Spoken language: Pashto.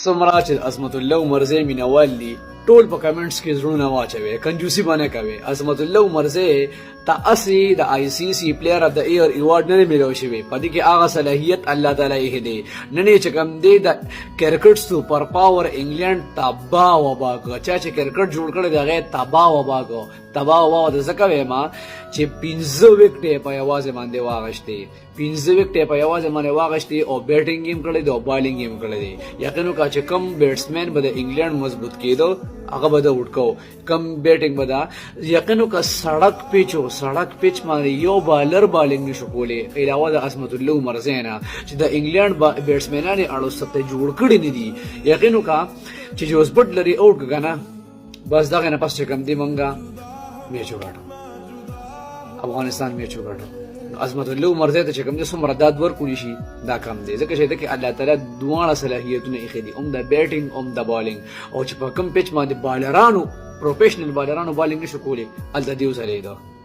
څومره چې عظمت الله عمرزی مینوال دي ټول په کمنټس کې زړونه واچوي کنجوسي باندې کوي. عظمت الله عمرزی ته اصلي د آی سی سی پلیئر اف د ایئر ایوارډ نه ملو شوی په دې کې هغه صلاحیت الله تعالی یې دی نه چې کوم دی د کرکټ سپر پاور انګلند تبا و باغ چې کرکټ جوړ کړی دی هغه تبا و باغ د زکه ما چې 15 وکټې په یوازې باندې واغشتي 15 وکټې په یوازې باندې واغشتي او بیټینګ هم کړی دی او بالینګ هم کړی دی. یقینو کا چې کم بیټسمن به د انګلند مضبوط کېدو هغه به د وډکو کم بیټینګ به دا یقینو کا سړک پیچ باندې یو بالر بالینګ نشو کولی علاوه د عصمت الله عمرزی نه چې د انګلند بیټسمنانو اړو سره جوړ کړی نه دي. یقینو کا چې جوز بټلر اوټ غنا بس دغه نه پس چې کم دی مونږه میچ وګاټو افغانستان میچ وګاټو عظمت الله عمرزی ته چې کوم د څومره داد ورکړي شي دا کم دی ځکه چې د الله تعالی دواړه صلاحیتونه یې خېدي د بیټینګ د بالینګ او چې په کم پیچ باندې بالرانو پروفیشنل بالرانو بالینګ نشو کولی الته دیو سره دی.